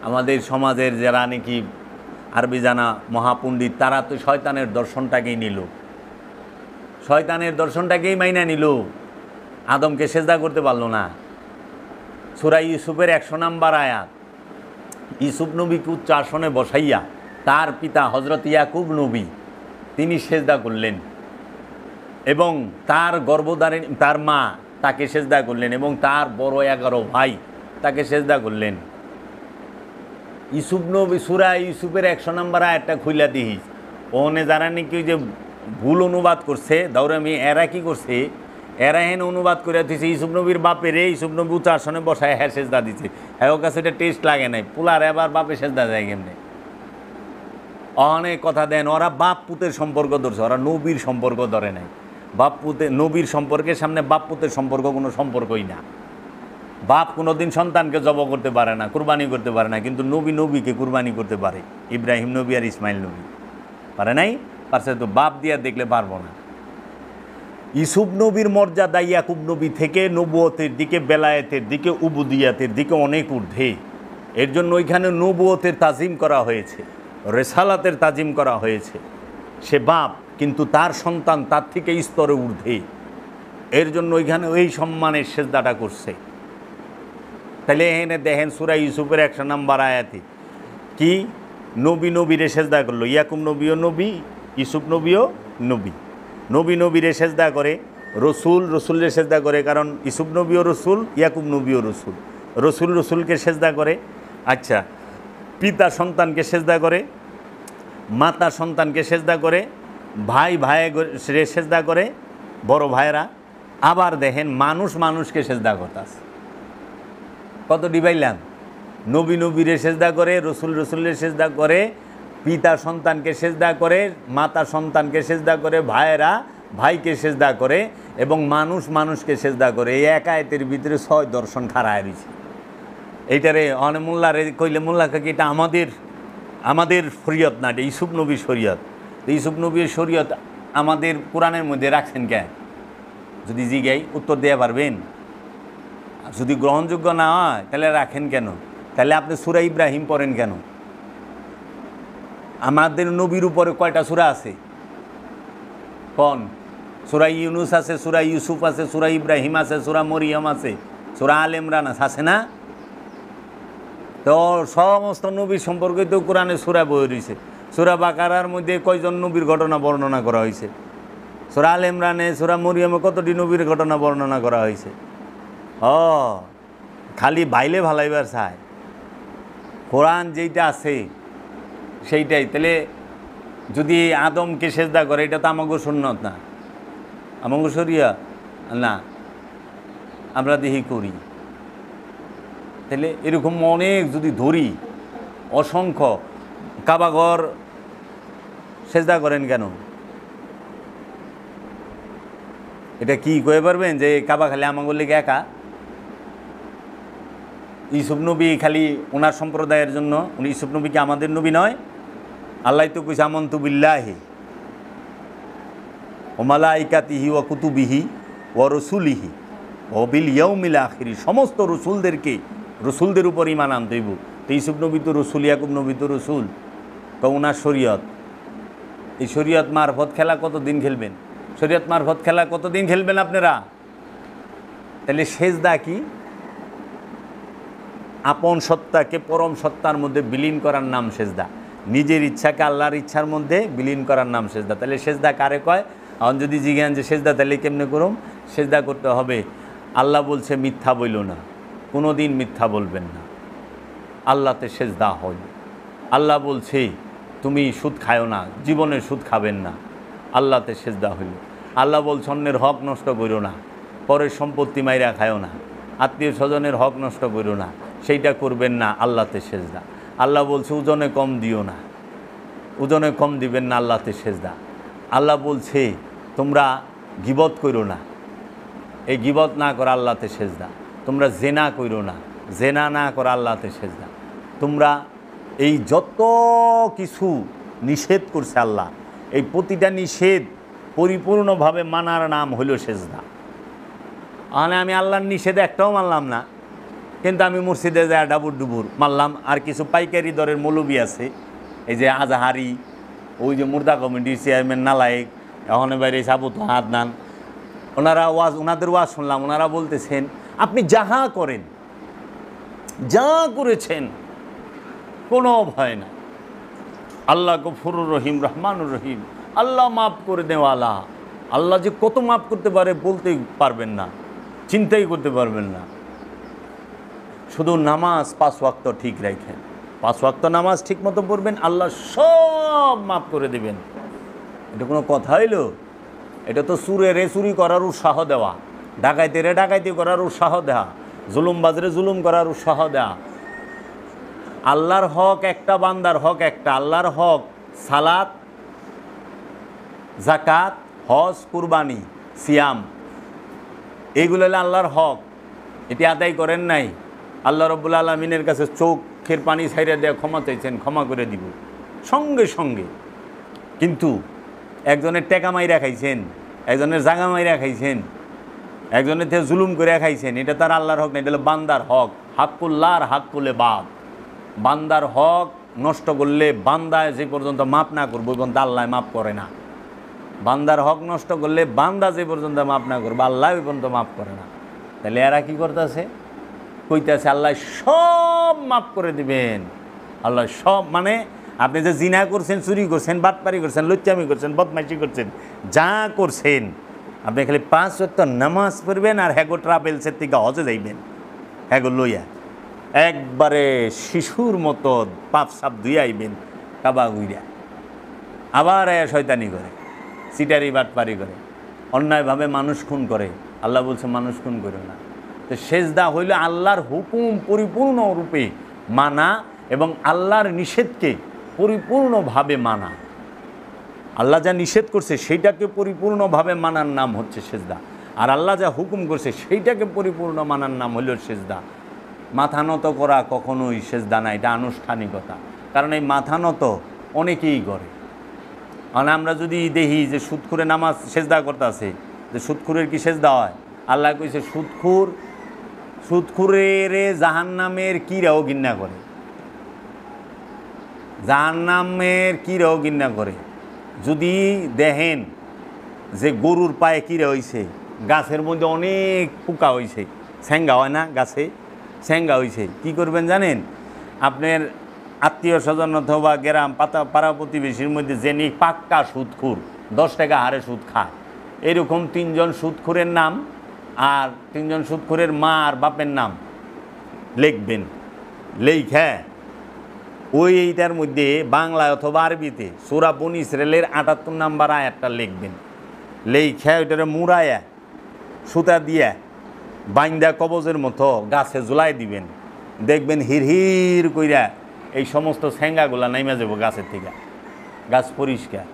আমাদের সমাজের যারা নাকি আরবি জানা মহাপণ্ডিত, তারা তো শয়তানের দর্শনটাকেই নিল, শয়তানের দর্শনটাকেই মাইনা নিল, আদমকে সেজদা করতে পারলো না। সূরা ইউসুফের 100 নম্বর আয়াত, ইউসুফ নবীকে উচ্চ আসনে বসাইয়া তার পিতা হজরত ইয়াকুব নবী তিনি সেজদা করলেন এবং তার গর্ভধারিণী তার মা তাকে সেজদা করলেন এবং তার বড় 11 ভাই তাকে সেজদা করলেন। ইউসুফ নবী সূরা ইউসুফের 100 নম্বর আয়াতটা খুইলা দিস, ওখানে যারা নাকি যে ভুল অনুবাদ করছে দৌড়ামি, এরা কি করছে, এরা হেন অনুবাদ করে দিচ্ছে ইউসুফ নবীর বাপেরে ইউসুফ নবী উচ্চ আসনে বসায় হ্যাঁ সেজদা দিচ্ছে। হ্যাঁ ওর কাছে এটা টেস্ট লাগে নাই, পুলার এবার বাপে সেজদা যায় কেমনে। অনেক কথা দেন, ওরা বাপ পুতের সম্পর্ক ধরছে, ওরা নবীর সম্পর্ক ধরে নাই। বাপ পুতের নবীর সম্পর্কের সামনে বাপ পুতের সম্পর্ক কোনো সম্পর্কই না। বাপ কোনোদিন সন্তানকে জব করতে পারে না, কুরবানি করতে পারে না, কিন্তু নবী নবীকে কুরবানি করতে পারে। ইব্রাহিম নবী আর ইসমাইল নবী পারে নাই, পারছে তো বাপ দিয়া দেখলে পারবো না। ইউসুফ নবীর মর্যাদা ইয়াকুব নবী থেকে নবুয়তের দিকে, বেলায়েতের দিকে, উবুদিয়াতের দিকে অনেক ঊর্ধ্বে। এর জন্য ওইখানে নবুয়তের তাজিম করা হয়েছে, রেসালাতের তাজিম করা হয়েছে। সে বাপ কিন্তু তার সন্তান তার থেকে স্তরে ঊর্ধ্বে, এর জন্য ওইখানে ওই সম্মানের সেজদাটা করছে। তাহলে এখানে দেখেন সূরা ইউসুফের 100 নম্বর আয়াতে কি নবী নবীরে সেজদা করলো, ইয়াকুব নবীও নবী, ইউসুফ নবীও নবী। নবী নবীরে সেজদা করে, রসুল রসুলের সেজদা করে, কারণ ইউসুফ নবীও রসুল, ইয়াকুব নবীও রসুল। রসুল রসুলকে সেজদা করে। আচ্ছা, পিতা সন্তানকে সেজদা করে, মাতা সন্তানকে সেজদা করে, ভাই ভাই সেজদা করে, বড় ভাইয়েরা। আবার দেখেন মানুষ মানুষকে সেজদা করতেছে। কত ডিবাইলাম, নবী নবীরে সেজদা করে, রসুল রসুলের সেজদা করে, পিতা সন্তানকে সেজদা করে, মাতা সন্তানকে সেজদা করে, ভাইয়েরা ভাইকে সেজদা করে এবং মানুষ মানুষকে সেজদা করে। এই এক আয়াতের ভিতরে 6 দর্শন খাড়ায় রয়েছে। এইটারে অনেক মোল্লারে কইলে মোল্লা কি এটা আমাদের শরীয়ত না, এটা ইউসুফ নবীর শরীয়ত। ইউসুফ নবীর শরীয়ত আমাদের কোরআনের মধ্যে রাখছেন কেন? যদি জিজ্ঞাই উত্তর দেওয়া পারবেন? যদি গ্রহণযোগ্য না হয় তাহলে রাখেন কেন? তাহলে আপনি সূরা ইব্রাহিম পড়েন কেন? আমাদের নবীর উপরে কয়টা সূরা আছে কোন? সূরা ইউনুস আছে, সূরা ইউসুফ আছে, সূরা ইব্রাহিম আছে, সূরা মরিয়ম আছে, সূরা আল ইমরান আছে না? তো সমস্ত নবীর সম্পর্কে তো কোরআনে সূরা বই রয়েছে। সূরা বাকারার মধ্যে কয়জন নবীর ঘটনা বর্ণনা করা হয়েছে? সূরা আল ইমরানে, সূরা মরিয়মে কতটি নবীর ঘটনা বর্ণনা করা হয়েছে? ও খালি বাইলে ভালাইবার চায়, কোরআন যেইটা আছে সেইটাই। তাহলে যদি আদমকে সেজদা করে, এটা তো আমাকে সুন্নত না, আমাকে শরিয়া না, আমরা দেখি করি। তাহলে এরকম অনেক যদি ধরি, অসংখ্য কাবাঘর সেজদা করেন কেন? এটা কি কয়ে পারবেন যে কাবা খালি আমাকে লেগে একা? ইউসুফ নবী খালি ওনার সম্প্রদায়ের জন্য? উনি ইউসুফ নবী কি আমাদের নবী নয়? আল্লাহ তো কইছে আমানতু বিল্লাহি ওয়া মালাইকাতিহি ওয়া কুতুবিহি ওয়া রাসূলিহি ওয়া বিল ইয়াউমিল আখির। সমস্ত রসুলদের উপর ঈমান আনতে হইব। তো ইউসুফ নবী তো রসুল, ইয়াকুব নবী তো রসুল, তো ওনার শরীয়ত। এই শরীয়ত মারফত খেলা কতদিন খেলবেন? শরীয়ত মারফত খেলা কতদিন খেলবেন আপনারা? তাহলে সেজদা কি? আপন সত্তাকে পরম সত্তার মধ্যে বিলীন করার নাম সেজদা। নিজের ইচ্ছাকে আল্লাহর ইচ্ছার মধ্যে বিলীন করার নাম সেজদা। তাহলে সেজদা কারে কয়? এখন যদি জিজ্ঞান যে সেজদা তাহলে কেমনে করুম? সেজদা করতে হবে, আল্লাহ বলছে মিথ্যা বইল না, কোনো দিন মিথ্যা বলবেন না। আল্লাহতে সেজদা হইল। আল্লাহ বলছে তুমি সুদ খায়ও না, জীবনে সুদ খাবেন না, আল্লাহতে সেজদা হইল। আল্লাহ বলছে অন্যের হক নষ্ট করো না, পরের সম্পত্তি মাইরা খায়ও না, আত্মীয় স্বজনের হক নষ্ট করো না, সেইটা করবেন না, আল্লাহতে সেজদা। আল্লাহ বলছে ওজনে কম দিও না, ওজনে কম দিবেন না, আল্লাহতে সেজদা। আল্লাহ বলছে তোমরা গীবত করো না, এই গীবত না করা আল্লাহতে সেজদা। তোমরা জেনা করো না, জেনা না করা আল্লাহতে সেজদা। তোমরা এই যত কিছু নিষেধ করছে আল্লাহ, এই প্রতিটা নিষেধ পরিপূর্ণভাবে মানার নাম হইল সেজদা। মানে আমি আল্লাহর নিষেধ একটাও মানলাম না, কিন্তু আমি মসজিদে যায় ডাবুর ডুবুর মারলাম। আর কিছু পাইকারি দরের মৌলবি আছে, এই যে আজাহারি, ওই যে মুর্দা কমিটির চেয়ারম্যান নালায়েক, এখন বাইরে সাবুত হাদনান, ওনারা ওনাদের ওয়াজ শুনলাম, ওনারা বলতেছেন আপনি যাহা করেন, যা করেছেন কোনো ভয় না, আল্লাহ গফুরুর রহিম রহমানুর রহিম, আল্লাহ মাফ করে দেওয়ালা। আল্লাহ যে কত মাফ করতে পারে বলতেই পারবেন না, চিন্তাই করতে পারবেন না। শুধু নামাজ 5 ওয়াক্ত ঠিক রাখেন, 5 ওয়াক্ত নামাজ ঠিক মতো পড়বেন, আল্লাহ সব মাফ করে দেবেন। এটা কোনো কথা হইল? এটা তো চুরেরে চুরি করার উৎসাহ দেওয়া, ডাকাইতেরে ডাকাইতি করার উৎসাহ দেওয়া, জুলুমবাজরে জুলুম করার উৎসাহ দেওয়া। আল্লাহর হক একটা, বান্দার হক একটা। আল্লাহর হক সালাত, জাকাত, হজ, কুরবানি, সিয়াম, এইগুলো হলো আল্লাহর হক। এটি আদায় করেন নাই, আল্লাহ রব্বুল আলমিনের কাছে চোখের পানি ছাইরা দেওয়া ক্ষমা চাইছেন, ক্ষমা করে দিব সঙ্গে সঙ্গে। কিন্তু একজনের টেকা মাইরা খাইছেন, একজনের জাগা মাইরা খাইছেন, একজনের থেকে জুলুম করে খাইছেন, এটা তার আল্লাহর হক না, এটা হলো বান্দার হক। হাক্কুল্লাহর হাক্কুলে বাদ। বান্দার হক নষ্ট করলে বান্দায় যে পর্যন্ত মাপ না করবো ওই পর্যন্ত আল্লাহ মাপ করে না। বান্দার হক নষ্ট করলে বান্দা যে পর্যন্ত মাপ না করবে আল্লাহ ওই পর্যন্ত মাপ করে না। তাহলে এরা কী করতেছে? কইতেছে আল্লাহ সব মাপ করে দিবেন। আল্লাহ সব মানে আপনি যে জিনা করছেন, চুরি করছেন, বাটপারি করছেন, লুচ্চামি করছেন, বদমাইশি করছেন, যা করছেন, আপনি খালি 5 ওয়াক্ত নামাজ পড়বেন আর হ্যাগো ট্রাভেলসের থেকে হজে যাইবেন, হ্যাগো লইয়া একবারে শিশুর মতো পাপ সাপ ধুয়ে আইবেন কাবা গুইরা। আবার শয়তানি করে, সিটারি বাটপারি করে, অন্যায়ভাবে মানুষ খুন করে। আল্লাহ বলছে মানুষ খুন করে না। তো সেজদা হইল আল্লাহর হুকুম পরিপূর্ণ রূপে মানা এবং আল্লাহর নিষেধকে পরিপূর্ণভাবে মানা। আল্লাহ যা নিষেধ করছে সেইটাকে পরিপূর্ণভাবে মানার নাম হচ্ছে সেজদা, আর আল্লাহ যা হুকুম করছে সেইটাকে পরিপূর্ণ মানার নাম হইল সেজদা। মাথা নত করা কখনোই সেজদা না, এটা আনুষ্ঠানিকতা। কারণ এই মাথা নত অনেকেই করে। মানে আমরা যদি দেখি যে সুদখুরে নামাজ সেজদা করতেছে, যে সুদখুরের কি সেজদা হয়? আল্লাহ কইছে সুদখুরের জাহান্নামের কিরাও ঘৃণা করে, জাহান্নামের কিরাও ঘৃণা করে। যদি দেখেন যে গরুর পায়ে কিরা হয়েছে, গাছের মধ্যে অনেক পোকা হয়েছে, স্যাঙ্গা হয় না গাছে, স্যাঙ্গা হয়েছে, কি করবেন জানেন? আপনার আত্মীয় স্বজন অথবা গ্রাম পাড়া প্রতিবেশীর মধ্যে যিনি পাক্কা সুদখুর, 10 টাকা হারে সুদ খায়, এরকম 3 জন সুদখুরের নাম আর 3 জন সুদখুরের মা আর বাপের নাম লিখবেন। লেখা ওই এইটার মধ্যে বাংলা অথবা আরবিতে সূরা বনী ইসরাইলের 78 নম্বর আয়াতটা লিখবেন। লেখা ওইটারে মুড়ায়া সুতা দিয়া বাইন্দা কবজের মতো গাছে ঝুলাই দিবেন। দেখবেন হির কইরা এই সমস্ত স্যাঙ্গাগুলা নাইমা যাব গাছের থেকে, গাছ পরিষ্কার।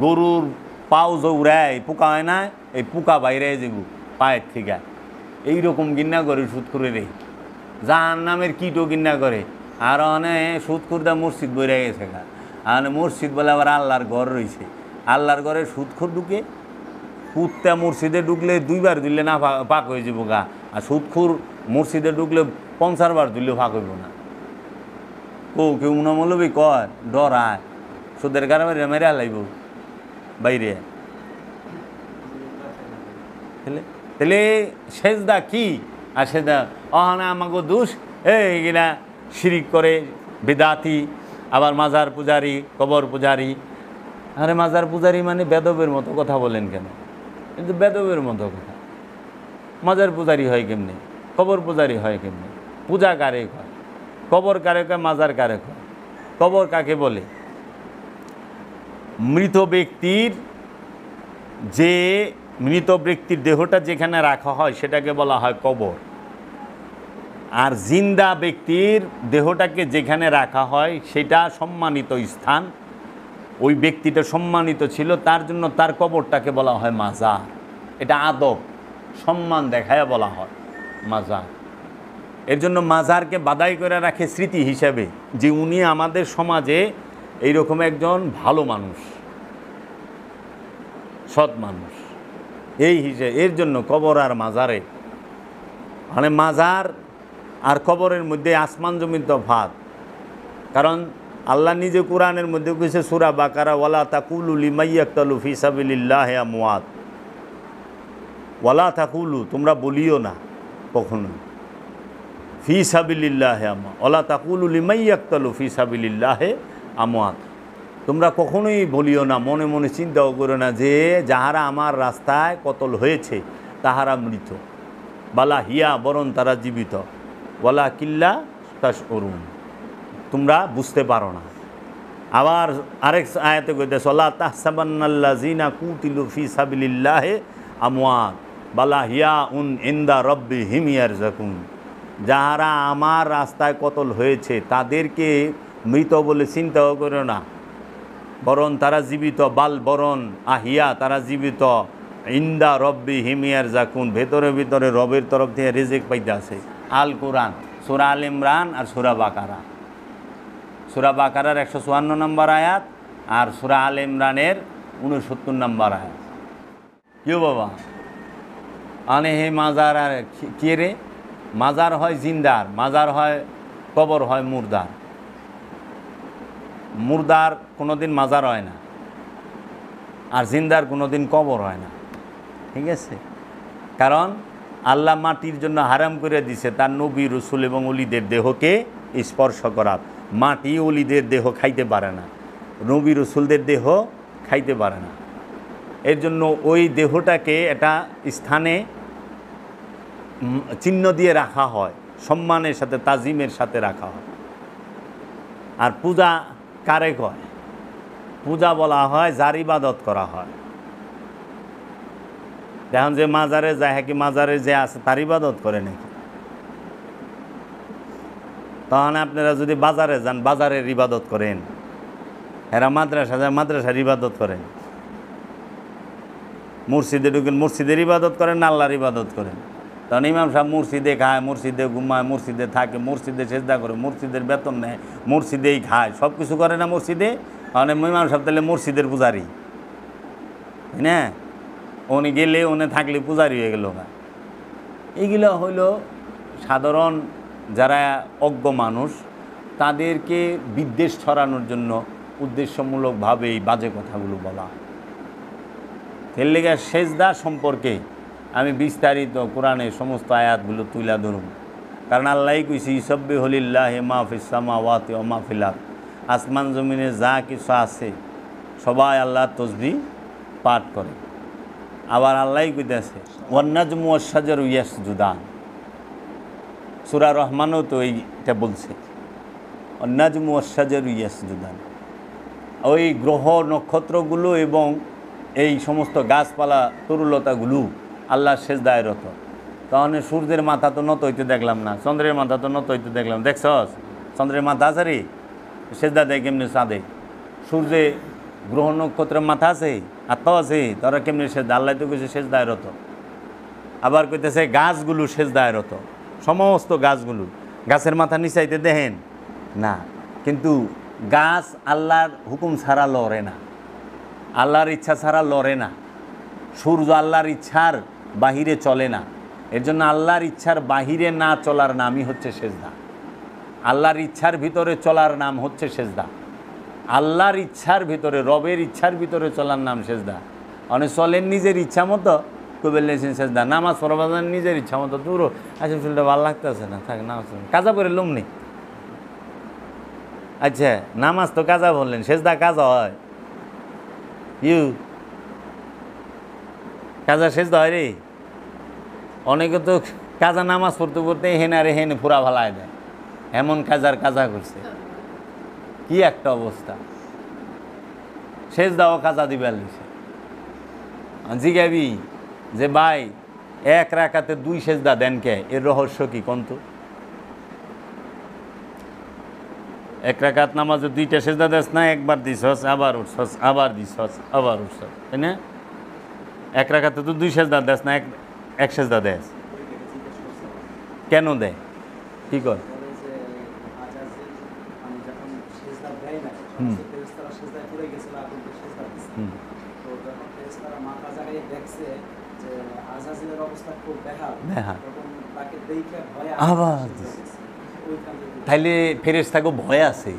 গরুর পাও জৌড়ায় পোকা হয় না, এই পোকা বাইরে যাব পায়ের থেকে। এইরকম গিন্না করে সুদখুরের, জাহান্নামের কীটও গিন্না করে। আর অনেক সুদখুরদা মসজিদ বইরা গেছে গা, আর মসজিদ বলে আবার আল্লাহর ঘর রয়েছে, আল্লাহর ঘরে সুদখুর ঢুকে। কুত্তা মসজিদে ঢুকলে 2 বার দিলে না পাক হয়ে যাব গা, আর সুদখুর মসজিদে ঢুকলে 50 বার দিলেও ফাঁক হইব না। কেউ মৌলবি কয় ডরায়, সুদের কারণে মেরে লাইব বাইরে। তাহলে সেজদা কি? আর সেজদা অহনা আমাকে দোষ, এইগুলা শিরিক করে বিদাতি, আবার মাজার পূজারি, কবর পূজারি। আরে মাজার পূজারি মানে বেদবের মতো কথা বলেন কেন? কিন্তু বেদবের মতো কথা। মাজার পূজারি হয় কেমনে? কবর পূজারি হয় কেমনে? পূজা কারে হয়? কবর কারে কয়, মাজার কারে কয়? কবর কাকে বলে? মৃত ব্যক্তির দেহটা যেখানে রাখা হয় সেটাকে বলা হয় কবর। আর জিন্দা ব্যক্তির দেহটাকে যেখানে রাখা হয় সেটা সম্মানিত স্থান, ওই ব্যক্তিটা সম্মানিত ছিল, তার জন্য তার কবরটাকে বলা হয় মাজার। এটা আদব, সম্মান দেখায় বলা হয় মাজার। এর জন্য মাজারকে বাদাই করে রাখে স্মৃতি হিসাবে যে উনি আমাদের সমাজে এইরকম একজন ভালো মানুষ, সৎ মানুষ, এই হিসেবে। এর জন্য কবর আর মাজারে, মানে মাজার আর কবরের মধ্যে আসমান জমির তফাৎ। কারণ আল্লাহ নিজে কোরআনের মধ্যে কইছে সূরা বাকারা, ওয়ালা তাকুলু লিমান ইয়াকতালু ফি সাবিলিল্লাহি আমওয়াত, ওয়ালা তাকুলু, তোমরা বলিও না কখনো ফি সাবিলিল্লাহি আমওয়াত, ওয়ালা তাকুলু লিমান ইয়াকতালু ফি সাবিলিল্লাহি আমওয়াত, তোমরা কখনোই বলিও না, মনে মনে চিন্তাও করো না যে যাহারা আমার রাস্তায় কতল হয়েছে তাহারা মৃত, বালা হিয়া, বরং তারা জীবিত, ওয়ালা কিল্লা তাশউরুন, তোমরা বুঝতে পারো না। আবার আরেক আয়াতে কইতেছে, ওয়ালা তাহসাবান্নাল্লাযিনা কুতিলু ফি সাবিলিল্লাহি আমওয়াত, বালা হিয়া উন ইনদা রাব্বিহিম ইয়ারযাকুন, যাহারা আমার রাস্তায় কতল হয়েছে তাদেরকে মৃত বলে চিন্তাও করো না, বরং তারা জীবিত, বাল বরণ আহিয়া, তারা জীবিত, ইন্দা রব্বিহিম ইয়ারযাকুন, ভেতরে ভিতরে রবের তরফ থেকে রিজিক পাইতে আছে। আল কোরআন, সূরা আল ইমরান আর সূরা বাকারা। সূরা বাকারার 154 নম্বর আয়াত আর সূরা আল ইমরানের 69 নম্বর আয়াত। কেউ বাবা আনে হে মাজার, আর কে রে? মাজার হয় জিন্দার, মাজার হয়, কবর হয় মুর্দার। মুর্দার কোনোদিন মাজার হয় না, আর জিন্দার কোনোদিন কবর হয় না, ঠিক আছে? কারণ আল্লাহ মাটির জন্য হারাম করে দিছে তার নবী, রসুল এবং ওলিদের দেহকে স্পর্শ করার। মাটি ওলিদের দেহ খাইতে পারে না, নবী রসুলদের দেহ খাইতে পারে না। এর জন্য ওই দেহটাকে একটা স্থানে চিহ্ন দিয়ে রাখা হয়, সম্মানের সাথে, তাজিমের সাথে রাখা হয়। আর পূজা কারে কয়? পূজা বলা হয় যার ইবাদত করা হয়। এখন যে মাজারে যায়, হ্যাঁ কি মাজারে যে আছে তার ইবাদত করে নাকি? তখন আপনারা যদি বাজারে যান, বাজারের ইবাদত করেন। এরা মাদ্রাসা যায়, মাদ্রাসার ইবাদত করেন। মসজিদে ঢুকেন, মসজিদের ইবাদত করেন না আল্লাহর ইবাদত করেন? তখন ইমাম সাহেব মসজিদে খায়, মসজিদে ঘুমায়, মসজিদে থাকে, মসজিদে সেজদা করে, মসজিদের বেতন নেয়, মসজিদেই খায়, সব কিছু করে না মসজিদে। মানে ইমাম সাহেব তাহলে মসজিদের পূজারি, তাই না? উনি গেলে, উনি থাকলে পূজারি হয়ে গেল না। এইগুলো হইল সাধারণ যারা অজ্ঞ মানুষ, তাদেরকে বিদ্বেষ ছড়ানোর জন্য উদ্দেশ্যমূলকভাবে এই বাজে কথাগুলো বলা। এর লেগে সেজদা সম্পর্কে আমি বিস্তারিত কোরআনের সমস্ত আয়াতগুলো তুলে ধরুন। কারণ আল্লাহই কইছি, ইসাব্বিহু লিল্লাহি মা ফিস সামাওয়াতি ওয়া মা ফিল আরদ, আসমান জমিনে যা কিছু আছে সবাই আল্লাহর তাসবিহ পাঠ করে। আবার আল্লাহই কইতেছে, ওয়ান নাজমু ওয়াশ শাজারু ইয়াসজুদান, সূরা রহমানও তো এইটা বলছে, ওয়ান নাজমু ওয়াশ শাজারু ইয়াসজুদান। ওই গ্রহ নক্ষত্রগুলো এবং এই সমস্ত গাছপালা তরুলতাগুলো আল্লাহর সেজদায় রত। তাহলে সূর্যের মাথা তো নত হইতে দেখলাম না, চন্দ্রের মাথা তো নত হইতে দেখলাম। দেখছস চন্দ্রের মাথা আছে রে, সেজদা দেয় কেমনি চাঁদে? সূর্যে গ্রহ নক্ষত্রের মাথা আছে, আত্মা আছে, তারা কেমনি সেজদা? আল্লাহ তো কিছু সেজদায় রত। আবার কইতেছে গাছগুলো সেজদায় রত, সমস্ত গাছগুলো। গাছের মাথা নিচাইতে দেখেন না, কিন্তু গাছ আল্লাহর হুকুম ছাড়া লড়ে না, আল্লাহর ইচ্ছা ছাড়া লড়ে না। সূর্য আল্লাহর ইচ্ছার বাহিরে চলে না। এর জন্য আল্লাহর ইচ্ছার বাহিরে না চলার নামই হচ্ছে সেজদা। আল্লাহর ইচ্ছার ভিতরে চলার নাম হচ্ছে সেজদা। আল্লাহর ইচ্ছার ভিতরে, রবের ইচ্ছার ভিতরে চলার নাম সেজদা। অনেক চলেন নিজের ইচ্ছা মতো, কবে লেছেন সেজদা। নামাজ পড়াবাজান নিজের ইচ্ছা মতো, দূর আচ্ছা শুনলে ভালো লাগতেছে না, থাক নামাজ কাজা করে লুম নেই। আচ্ছা নামাজ তো কাজা বললেন, সেজদা কাজা হয়? কাজা সেজদা হয় রে? অনেকে তো কাজা নামাজ পড়তে পড়তে হেনে আরে হেনে পুরা ভালায় দেয়। এমন কাজার কাজা করছে, কি একটা অবস্থা। সেজদাও কাজা দিবার দিছে। জিজ্ঞাবি যে ভাই এক রাকাতে 2 সেজদা দেন কে, এর রহস্য কি কন্ত? এক রাকাত নামাজে 2টা সেজদা দেস না, একবার দিছস আবার উঠছস, আবার দিছস আবার উঠছস, তাই না? এক রাকাতে তো 2 সেজদা দেস না, এক সেজদা দেস, কেন দেয়? কি কর? আবার তাইলে ফেরেশতাকে ভয় আছে।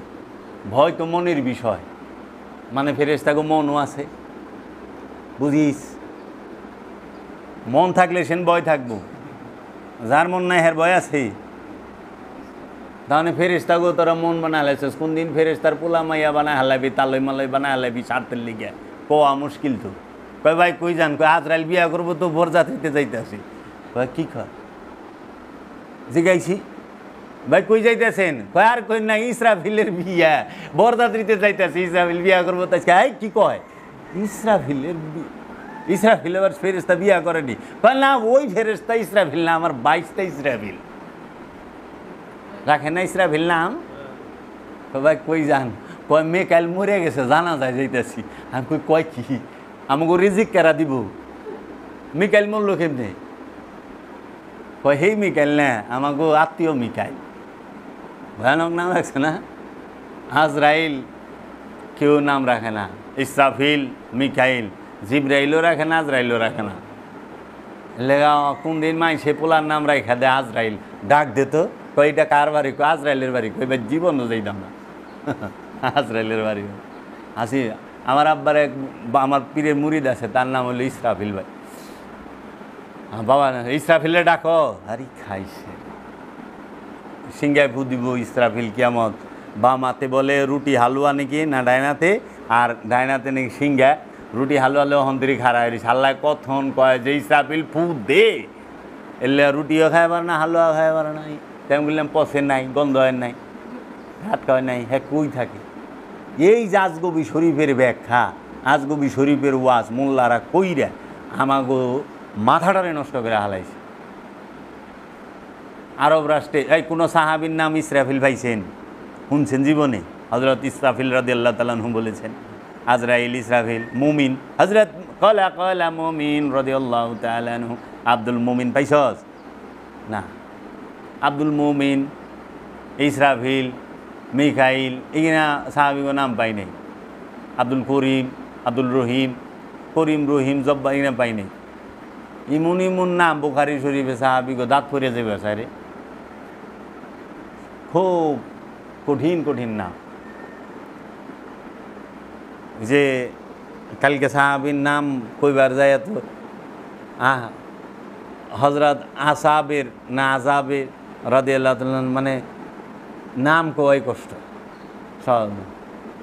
ভয় তো মনের বিষয়, মানে ফেরেশতাকে মনও আছে, বুঝিস? মন থাকলে সেন ভয় থাকবো, যার মন নাই হের ভয় আছে। তাহলে ফেরেশতাকেও তোরা মন বানা হালাইছিস। কোন দিন ফেরেশতার পোলা মাইয়া বানায় হালাবি, তালই মালই বানায় হালাবি স্বার্থের লিগে? কোয়া মুশকিল তো। কয় ভাই কই যান? কয় আজরাইল বিয়া করবো তো বরযাত্রীতে যাইতেছি। কয় কি কয়? জিগাইছি ভাই কই যাইতেছেন? কয় আর কই না, ইসরাফিলের বিয়া, বরযাত্রীতে যাইতেছি, ইসরাফিল বিয়া করবো। তাই কি কয়? ইসরাফিলের বিয়া? ইসরাফিল আবার ফেরেশতা বিয়া করেনি? কয় না, ওই ফেরেশতা ইসরাফিল না, আমার 22টা ইসরাফিল। রাখে না ইসরাফিল নাম? ভাই কই যান? কয় মেকাইল মরে গেছে, জানা যায় যাইতেছি। আমি কই কয় কি? আমাকে রিজিক কেরা দিব? মিকাইল মরল কেমনে? কয় হেই মিকাইল না, আমাকে আত্মীয় মিকাইল। ভয়ানক নাম রাখছে না? আজরাইল কেউ নাম রাখে না, ইসরাফিল, মিকাইল, জিব্রাইলও রাখে না, আজরাইলও রাখে না। লেগা কোন দিন মাই সে পোলার নাম রাখা দে আজরাইল, ডাক দে তো। কয় এটা কার বাড়ি? কয় আজরাইলের বাড়ি। কই ভাই জীবনও যাইতাম না আজরাইলের বাড়ি। আসি আমার আব্বার এক, আমার পীরের মুরিদ আছে, তার নাম হলো ইসরাফিল ভাই। বাবা ইসরাফিলে ডাকো, আরে খাইছে সিংহায় ফু দিব ইসরাফিল কিয়ামত। বামাতে বলে রুটি হালুয়া নাকি না ডাইনাতে, আর ডাইনাতে নাকি সিংহা। রুটি হালুয়ালেও হন্তরি খারায় আল্লাহ কথন কয় যে ইসরাফিল ফু দে, এলে রুটিও খাই পারে না, হালুয়া খাই পারে নাই। তেমন বললাম পচে নাই, গন্ধ হয় নাই, ভাত খাওয়াই নাই, হ্যাঁ কই থাকে? এই যে আজগবি শরীফের ব্যাখ্যা, আজগবি শরীফের ওয়াজ মোল্লারা কইরা আমাগো মাথাটারে নষ্ট করে হালাইছে। আরব রাষ্ট্রে এই কোনো সাহাবীর নাম ইসরাফিল পাইছেন? শুনছেন জীবনে? হযরত ইসরাফিল রাদিয়াল্লাহু তাআলা আনহু বলেছেন, আজরাইল ইসরাফিল মুমিন, হযরত কলা মুমিন রাদিয়াল্লাহু তাআলা আনহু। আব্দুল মুমিন পাইছস না? আব্দুল মুমিন, ইসরাফিল, মিকাইল, এগুলা সাহাবীর নাম পাই নাই। আব্দুল করিম, আব্দুল রহিম, করিম রহিম জব্বা, এগুলা পাই নাই। ইমুন ইমুন নাম বুখারী শরীফে সাহাবীগো দাঁত পড়ে যাবে স্যারে, খুব কঠিন কঠিন নাম। যে কালকে সাহাবীর নাম কইবার যায় তো হযরত আসাবের না আজাবের রাদিয়াল্লাহু তাআলা, মানে নাম কয় কষ্ট সব।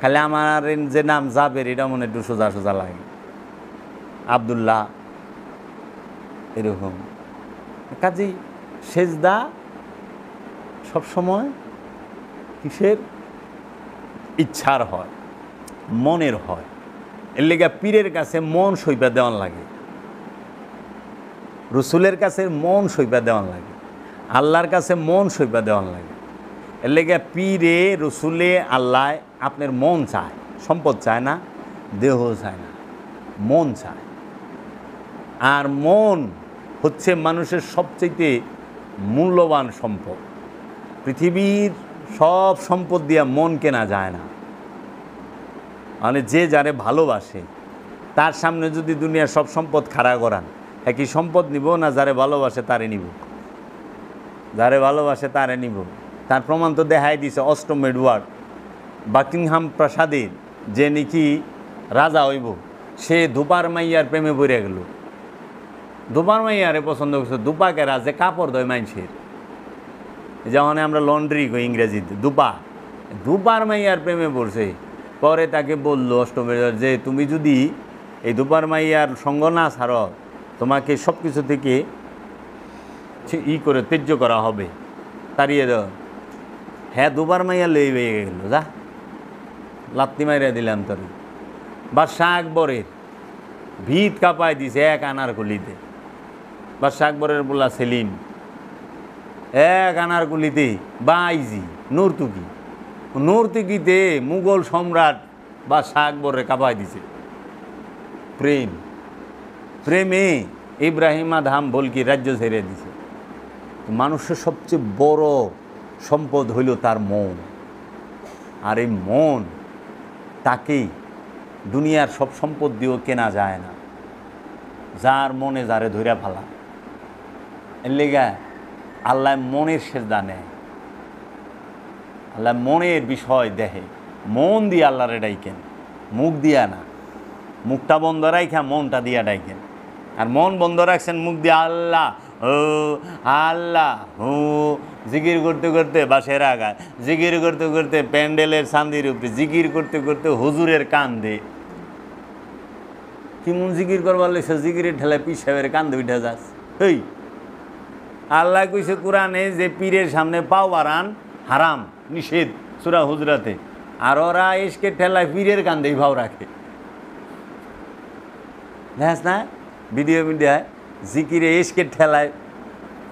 খালি আমার যে নাম জাবের, এটা মনে একটু সোজা সোজা লাগে। আব্দুল্লাহ এরকম। কাজেই সেজদা সবসময় কিসের? ইচ্ছার হয়, মনের হয়। এর লেগে পীরের কাছে মন সইপা দেওয়ান লাগে, রসুলের কাছে মন সইপা দেওয়ান লাগে, আল্লাহর কাছে মন সইপা দেওয়ান লাগে। এর লেগে পীরে রসুলে আল্লাহ আপনার মন চায়, সম্পদ চায় না, দেহ চায় না, মন চায়। আর মন হচ্ছে মানুষের সবচেয়ে মূল্যবান সম্পদ। পৃথিবীর সব সম্পদ দিয়া মন কেনা যায় না। মানে যে যারে ভালোবাসে তার সামনে যদি দুনিয়ার সব সম্পদ খাড়া করান, একই সম্পদ নিব না? যারে ভালোবাসে তারে নিব, যারে ভালোবাসে তারে নিব। তার প্রমাণ তো দেখাই দিছে অষ্টম এডওয়ার্ড বাকিংহাম প্রাসাদের যে নাকি রাজা হইব, সে ধুপার মাইয়ার প্রেমে পড়ে গেল। ধুপার মাইয়ারে পছন্দ করছে। দুপাকে রাজে কাপড় দেয় মানুষের, যেমন আমরা লন্ড্রি কই ইংরেজিতে, ধুপার মাইয়ার প্রেমে পড়ছে। পরে তাকে বলল অষ্টমের যে তুমি যদি এই ধুপার মাইয়ার সঙ্গ না ছাড়ো, তোমাকে সব কিছু থেকে করে ত্যায্য করা হবে, তাড়িয়ে দাও। হ্যাঁ দুবার মাইয়া লই বেয়ে গেল, যা লাত্তি মাইরা দিলাম তোর। বাদশাহ আকবরের ভিত কাঁপায় দিছে এক আনারকুলিতে। বাদশাহ আকবরের বলা সেলিম এক আনারকুলিতে বাইজি নর্তুকিতে মুঘল সম্রাট বাদশাহ আকবরের কাঁপায় দিছে। প্রেমে ইব্রাহিমা ধাম বলকি রাজ্য ছেড়ে দিছে। মানুষের সবচেয়ে বড় সম্পদ হইল তার মন, আর এই মন তাকেই দুনিয়ার সব সম্পদ দিয়েও কেনা যায় না। যার মনে যারে ধইরা ফেলা, এর লেগা আল্লাহ মনের সেজদা নেয়, আল্লাহ মনের বিষয় দেখে। মন দিয়ে আল্লাহরে ডাইকেন, মুখ দিয়া না। মুখটা বন্ধ রাখা মনটা দিয়া ডাইকেন। আর মন বন্ধ রাখছেন মুখ দিয়ে আল্লাহ ও আল্লাহ হু জিকির করতে করতে বাসের আগায়, জিকির করতে করতে প্যান্ডেলের চান্দির উপরে, জিকির করতে করতে হুজুরের কান্দে। কেমন জিকির করবার লেগেছে, জিকিরের ঠেলায় পীর সাহেবের কান্দে উঠে যাস। এই আল্লাহ কইছে কোরআনে যে পীরের সামনে পাও বাড়ান হারাম, নিষেধ সূরা হুজরাতে। আর ওরা ইশকের ঠেলায় পীরের কান্দেই ভাও রাখে। দেখ না ভিডিও মিডিয়ায় জিকিরে ইশকের ঠেলায়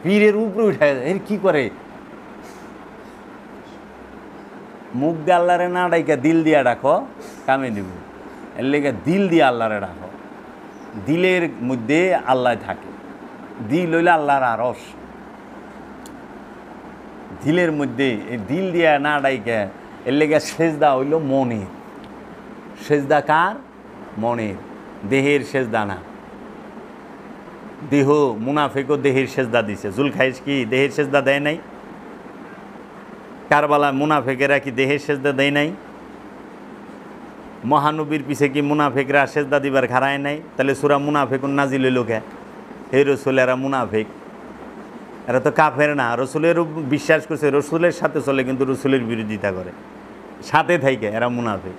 পীরের উপরে উঠে যায়। এর কি করে? মুখ দিয়ে আল্লাহরে না ডাইকা দিল দিয়া ডাকো, কামে দিব। এর লেগে দিল দিয়ে আল্লাহরে ডাকো। দিলের মধ্যে আল্লাহ থাকে। দিল হইলে আল্লাহর আরশ। দিলের মধ্যে এই দিল দিয়া না ডাইকা, এর লেগে সেজদা হইল মনের। সেজদা কার? মনের, দেহের সেজদা না। দেহ মুনাফিকও দেহের সেজদা দিছে। জুলখাইস কি দেহের সেজদা দেয় নাই? কারবালা মুনাফিকেরা কি দেহের সেজদা দেয় নাই? মহানবীর পিছে কি মুনাফিকরা সেজদা দিবার খাড়ায় নাই? তাহলে সূরা মুনাফিকুন নাজিল হইল কে? হে রসুল, এরা মুনাফিক, এরা তো কাফের না। রসুলের বিশ্বাস করছে, রসুলের সাথে চলে, কিন্তু রসুলের বিরোধিতা করে সাথে থাইকে, এরা মুনাফিক।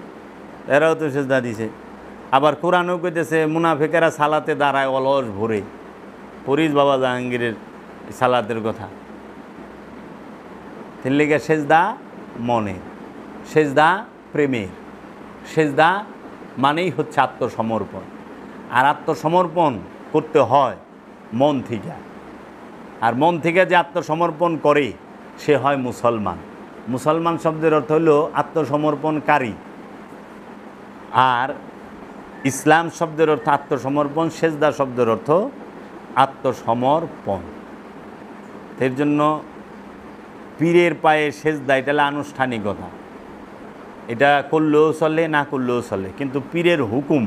এরাও তো সেজদা দিছে। আবার কোরআনও কইতেছে মুনাফিকেরা সালাতে দাঁড়ায় অলস ভরে। পরিস বাবা জাহাঙ্গীরের সালাতের কথা। এর লেগে সেজদা মনের, সেজদা প্রেমের। সেজদা মানেই হচ্ছে আত্মসমর্পণ। আর আত্মসমর্পণ করতে হয় মন থেকে। আর মন থেকে যে আত্মসমর্পণ করে সে হয় মুসলমান। মুসলমান শব্দের অর্থ হলো আত্মসমর্পণকারী। আর ইসলাম শব্দের অর্থ আত্মসমর্পণ, সেজদা শব্দের অর্থ আত্মসমর্পণ। এর জন্য পীরের পায়ে সেজদা এটা হলো আনুষ্ঠানিকতা। এটা করলেও চলে, না করলেও চলে, কিন্তু পীরের হুকুম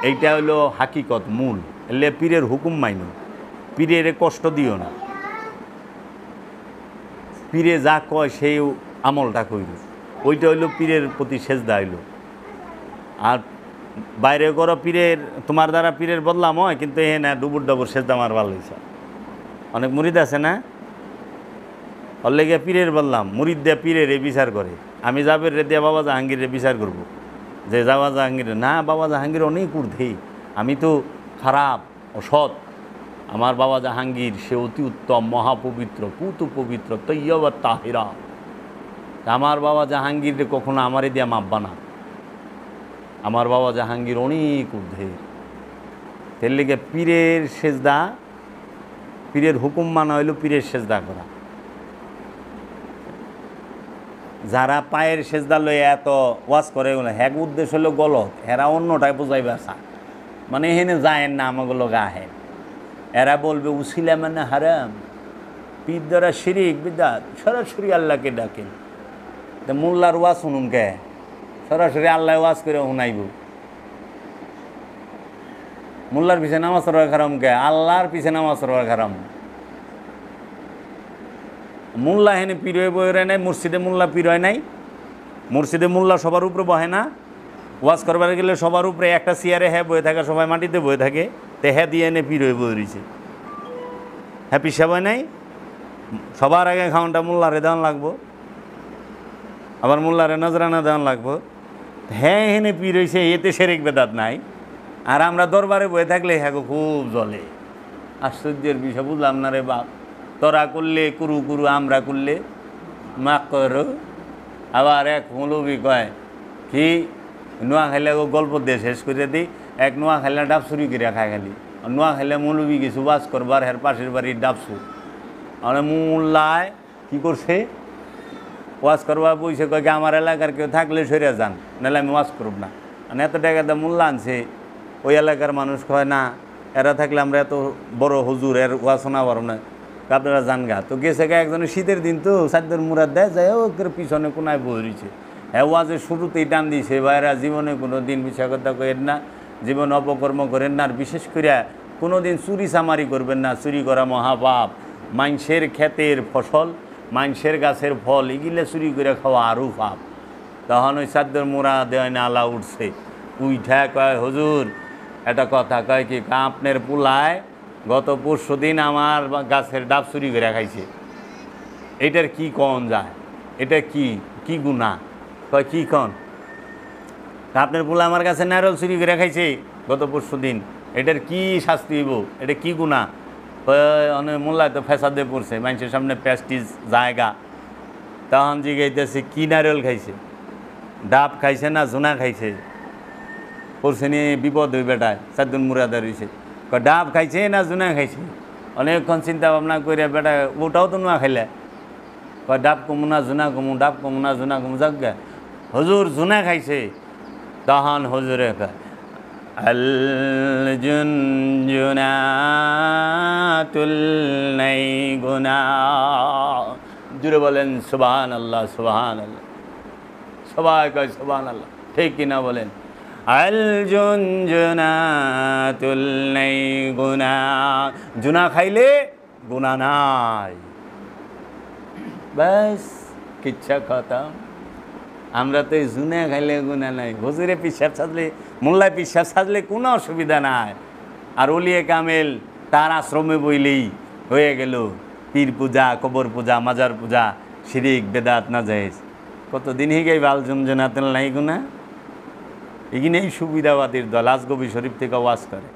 এইটা হলো হাকিকত, মূল। এলে পীরের হুকুম মাইনো, পীরের কষ্ট দিও না। পীরে যা কয় সেই আমলটা কইল, ওইটা হইল পীরের প্রতি সেজদা হইল। আর বাইরে করো পীরের, তোমার দ্বারা পীরের বদলাম হয়, কিন্তু এ না ডুবুর ডাবুর সেজদা মার ভালো হয়েছে। অনেক মুরিদ আছে না, ওর লেগে পীরের বললাম, মুরিদ দিয়া পীরের এ বিচার করে। আমি যাবের রে দিয়া বাবা জাহাঙ্গীরের বিচার করব, যে বাবা জাহাঙ্গীর না, বাবা জাহাঙ্গীর অনেক ঊর্ধ্বে, আমি তো খারাপ অসৎ। আমার বাবা জাহাঙ্গীর সে অতি উত্তম, মহাপবিত্র, পুত পবিত্র, তৈয়বা তাহিরা। আমার বাবা জাহাঙ্গীর কখনো আমারে দিয়া মাপবা না। আমার বাবা জাহাঙ্গীর অনেক ঊর্ধ্বে। এর লেগে পীরের সেজদা, পীরের হুকুম মানা হইল পীরের সেজদা করা। যারা পায়ের সেজদা লয়ে এত ওয়াজ করে, হ্যাক উদ্দেশ্য হলো গলত, এরা অন্যটায় বোঝাইবে আসা, মানে এখানে যায়েন না আমাগুলো গাহে। এরা বলবে উসিলা মানে হারাম, পীর দ্বারা শিরিক বিদাত, সরাসরি আল্লাহকে ডাকেন। তা মোল্লার ওয়াজ শুনুন কে? সরাসরি আল্লাহ ওয়াজ করে শুনাইব। মোল্লার পিছে নামাজ পড়ার খারাম কে? আল্লাহর পিছে নামাজ পড়ার খারাম। মোল্লা হেনে পীর হয়ে বয়ে নাই, মসজিদে মোল্লা পীর হয় নাই। মসজিদে মোল্লা সবার উপরে বহে না, ওয়াজ করবার গেলে সবার উপরে একটা চেয়ারে হ্যাঁ বয়ে থাকে, সবাই মাটিতে বয়ে থাকে। তে হ্যাঁ দিয়ে এনে পীর হয়ে বয়ে রয়েছে। হ্যাঁ পিসাব হয় নাই, সবার আগে খাওয়ানটা মোল্লারে দেওয়ান লাগবো, আবার মোল্লারে নজরানা দেওয়ান লাগবো। হ্যাঁ হেনে পীর হয়েছে, এতে সেরেক বেদাত নাই। আর আমরা দরবারে বয়ে থাকলে হ্যাঁ খুব জ্বলে। আশ্চর্যের বিষয়, বুঝলাম না রে বাপ। তোরা করলে কুরু কুরু, আমরা করলে মাকরু। আবার এক মৌলবি কয় কি নোয়াখালী গল্প দিয়ে শেষ করে দিই, এক নোয়াখালী ডাব চুরি করে খায় খালি। নোয়াখালী মৌলবি কিছু বাস করবার হের পাশের বাড়ির ডাবসু মানে মোল্লায় কী করছে, ওয়াজ করবার বইছে কয়েক আমার এলাকার কেউ থাকলে সরে যান, নাহলে আমি ওয়াজ করব না। মানে এত টাকা দিয়ে মোল্লা আনছে, ওই এলাকার মানুষ কয় না এরা থাকলে আমরা এত বড় হুজুর এর ওয়াজ শোনা পারো না, আপনারা জান গা। তো গেছে গা একজনের শীতের দিন তো সাদ্যের মুরাদ দেয় যায় ওকে পিছনে কোনায় বই রয়েছে। হ্যাঁ ওয়াজের শুরুতেই টান দিয়েছে, ভাইরা জীবনে কোনো দিন মিছা কথা করেন না, জীবন অপকর্ম করেন না, আর বিশেষ করে কোনো দিন চুরি চামারি করবেন না, চুরি করা মহাপাপ। মানুষের ক্ষেতের ফসল, মানুষের গাছের ফল এগুলো চুরি করে খাওয়া আরও পাপ। তখন ওই সাদ্যের মুরা দেয় না আলা উঠছে, উইঠা কয় হুজুর একটা কথা কয় কি আপনার পোলায় গত পরশু দিন আমার গাছের ডাব চুরি করে খাইছে, এটার কি কন যায়, এটা কি কি গুনাহ? কয় কি কন? আপনার পোলা আমার কাছে নারল চুরি করে খাইছে গত পরশু দিন, এটার কি শাস্তি হইব, এটা কি গুনাহ? অনেক মোল্লায় তো ফেসাদে পড়ছে, মানুষের সামনে প্যাস্টিজ জায়গা। তখন জিগাইতেছে কি নারল খাইছে, ডাব খাইছে না জোনা খাইছে? পড়ছে নিয়ে বিপদ হই বেটায় সাদ্দুন মুরাদা রয়েছে, ডাব খাইছে না জোনা খাইছে? অনেকক্ষণ চিন্তা ভাবনা করে বেটা ওটাও তো নোয়া খাইলে, কয় ডাব কমু না জোনা কমু, ডাব কমু না জোনা কমু, যাক গে হুজুর জোনা খাইছে। তখন হুজুরে কয় আল জুনজুনাতুল নাই গুনা। জুড়ে বলেন সুবহানাল্লাহ, সুবহানাল্লাহ। সবাই কয় সুবহানাল্লাহ, ঠিক কিনা বলেন? আল জুনজুনাতুল নাই গুনা, জুনা খাইলে গুনা নাই, ব্যাস কিচ্ছা খতম। আমরা তো এই জুনা খাইলে গুনা নাই, হুজুরে পিসাব সাজলে মোল্লায় পিসাব সাজলে কোনো অসুবিধা নাই। আর ওলিয়ে কামেল তার আশ্রমে বইলেই হয়ে গেল পীর পূজা, কবর পূজা, মাজার পূজা, শিরিক বেদাত না জায়েজ। কতদিন হয়ে গেই আল জুনজুনাতুল নাই গুনা। এখানেই সুবিধাবাদীর দল আজগবি শরীফ থেকে ওয়াজ করে।